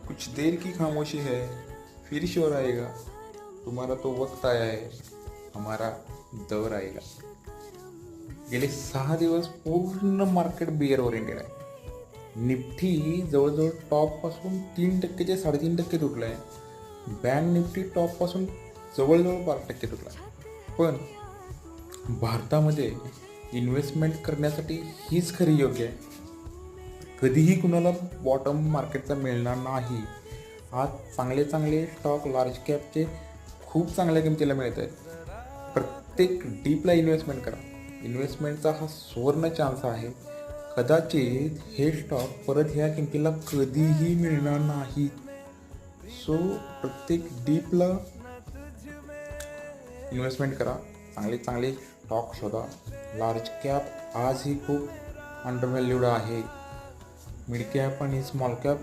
कुछ देर की खामोशी है, फिर शोर आएगा. तुम्हारा तो वक्त आया है, हमारा दौर आएगा. गेले 6 दिवस पूर्ण मार्केट बिअर ओरिएंटेड आहे. निफ्टी जवळजवळ टॉपपासून 3% ते 3.5% तुटला आहे. बँक निफ्टी टॉपपासून जवळजवळ 12% तुटला आहे. पण भारतामध्ये इन्व्हेस्टमेंट करण्यासाठी हीच खरी योग्य आहे. कधीही कुणाला बॉटम मार्केटचा मिळणार नाही. आज चांगले चांगले स्टॉक लार्ज कॅपचे खूप चांगल्या किमतीला मिळत आहेत. प्रत्येक डीपला इन्व्हेस्टमेंट करा. इन्व्हेस्टमेंटचा हा सुवर्ण चान्स आहे. कदाचित हे स्टॉक परत ह्या किमतीला कधीही मिळणार नाही. सो प्रत्येक डीपला इन्व्हेस्टमेंट करा. चांगले चांगले स्टॉक शोधा. लार्ज कॅप आजही खूप अंडरव्हॅल्यूड आहे. मिड कॅप आणि स्मॉल कॅप